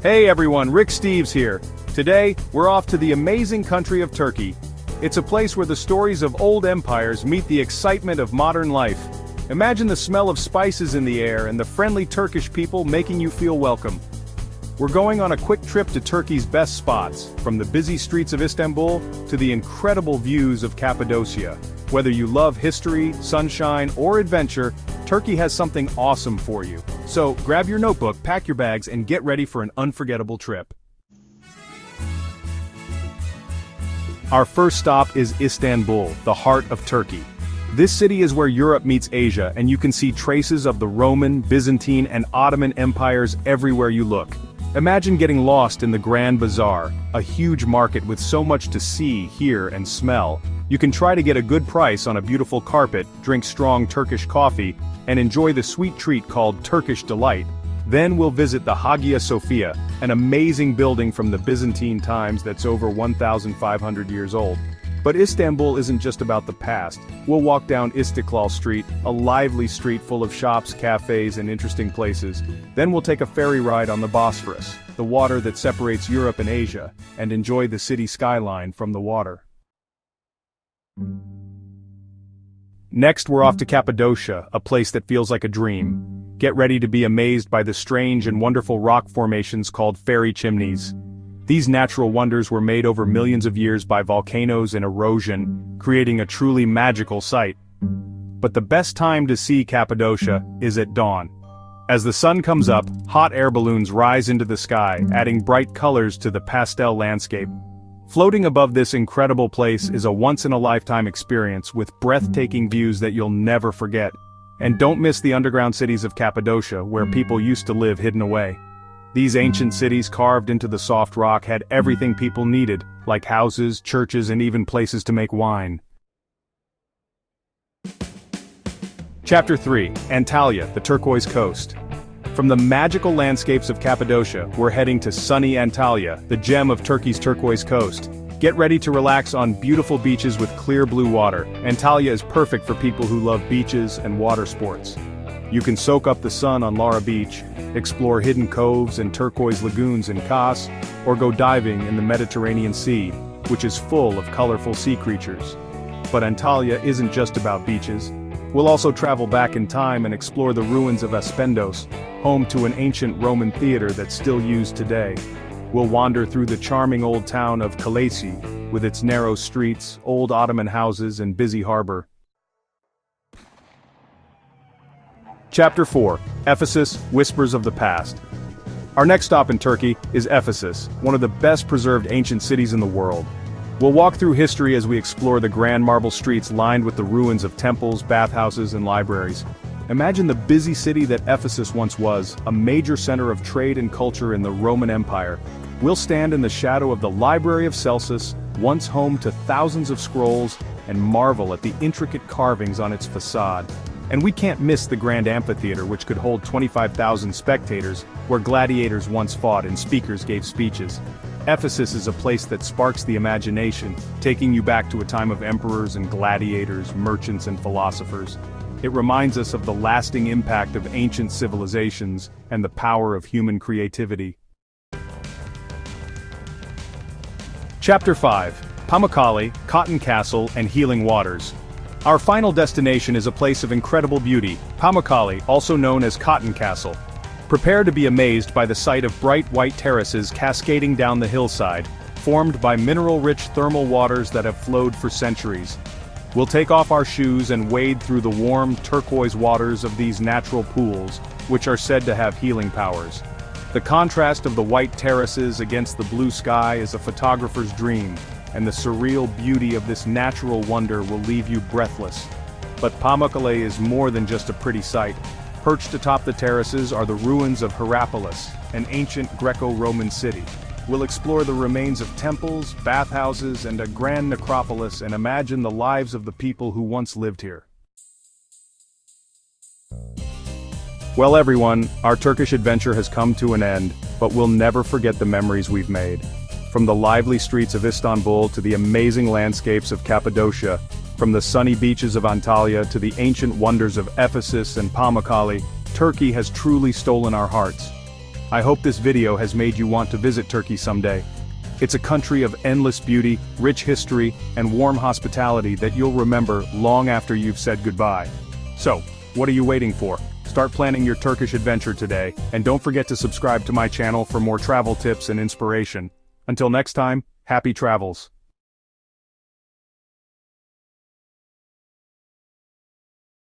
Hey everyone, Rick Steves here. Today, we're off to the amazing country of Turkey. It's a place where the stories of old empires meet the excitement of modern life. Imagine the smell of spices in the air and the friendly Turkish people making you feel welcome. We're going on a quick trip to Turkey's best spots, from the busy streets of Istanbul to the incredible views of Cappadocia. Whether you love history, sunshine, or adventure, Turkey has something awesome for you. So, grab your notebook, pack your bags, and get ready for an unforgettable trip. Our first stop is Istanbul, the heart of Turkey. This city is where Europe meets Asia, and you can see traces of the Roman, Byzantine, and Ottoman empires everywhere you look. Imagine getting lost in the Grand Bazaar, a huge market with so much to see, hear, and smell. You can try to get a good price on a beautiful carpet, drink strong Turkish coffee, and enjoy the sweet treat called Turkish Delight. Then we'll visit the Hagia Sophia, an amazing building from the Byzantine times that's over 1,500 years old. But Istanbul isn't just about the past. We'll walk down Istiklal Street, a lively street full of shops, cafes, and interesting places. Then we'll take a ferry ride on the Bosphorus, the water that separates Europe and Asia, and enjoy the city skyline from the water. Next, we're off to Cappadocia, a place that feels like a dream. Get ready to be amazed by the strange and wonderful rock formations called fairy chimneys. These natural wonders were made over millions of years by volcanoes and erosion, creating a truly magical sight. But the best time to see Cappadocia is at dawn. As the sun comes up, hot air balloons rise into the sky, adding bright colors to the pastel landscape. Floating above this incredible place is a once-in-a-lifetime experience with breathtaking views that you'll never forget. And don't miss the underground cities of Cappadocia, where people used to live hidden away. These ancient cities carved into the soft rock had everything people needed, like houses, churches, and even places to make wine. Chapter 3, Antalya, the turquoise coast. From the magical landscapes of Cappadocia, we're heading to sunny Antalya, the gem of Turkey's turquoise coast. Get ready to relax on beautiful beaches with clear blue water. Antalya is perfect for people who love beaches and water sports. You can soak up the sun on Lara Beach, explore hidden coves and turquoise lagoons in Kos, or go diving in the Mediterranean Sea, which is full of colorful sea creatures. But Antalya isn't just about beaches. We'll also travel back in time and explore the ruins of Aspendos, home to an ancient Roman theater that's still used today. We'll wander through the charming old town of Kalesi, with its narrow streets, old Ottoman houses, and busy harbor. Chapter 4, Ephesus, Whispers of the Past. Our next stop in Turkey is Ephesus, one of the best preserved ancient cities in the world. We'll walk through history as we explore the grand marble streets lined with the ruins of temples, bathhouses, and libraries. Imagine the busy city that Ephesus once was, a major center of trade and culture in the Roman Empire. We'll stand in the shadow of the Library of Celsus, once home to thousands of scrolls, and marvel at the intricate carvings on its facade. And we can't miss the Grand Amphitheater, which could hold 25,000 spectators, where gladiators once fought and speakers gave speeches. Ephesus is a place that sparks the imagination, taking you back to a time of emperors and gladiators, merchants and philosophers. It reminds us of the lasting impact of ancient civilizations and the power of human creativity. Chapter 5, Pamukkale, Cotton Castle, and Healing Waters. Our final destination is a place of incredible beauty, Pamukkale, also known as Cotton Castle. Prepare to be amazed by the sight of bright white terraces cascading down the hillside, formed by mineral-rich thermal waters that have flowed for centuries. We'll take off our shoes and wade through the warm, turquoise waters of these natural pools, which are said to have healing powers. The contrast of the white terraces against the blue sky is a photographer's dream, and the surreal beauty of this natural wonder will leave you breathless. But Pamukkale is more than just a pretty sight. Perched atop the terraces are the ruins of Hierapolis, an ancient Greco-Roman city. We'll explore the remains of temples, bathhouses, and a grand necropolis and imagine the lives of the people who once lived here. Well everyone, our Turkish adventure has come to an end, but we'll never forget the memories we've made. From the lively streets of Istanbul to the amazing landscapes of Cappadocia, from the sunny beaches of Antalya to the ancient wonders of Ephesus and Pamukkale, Turkey has truly stolen our hearts. I hope this video has made you want to visit Turkey someday. It's a country of endless beauty, rich history, and warm hospitality that you'll remember long after you've said goodbye. So, what are you waiting for? Start planning your Turkish adventure today, and don't forget to subscribe to my channel for more travel tips and inspiration. Until next time, happy travels.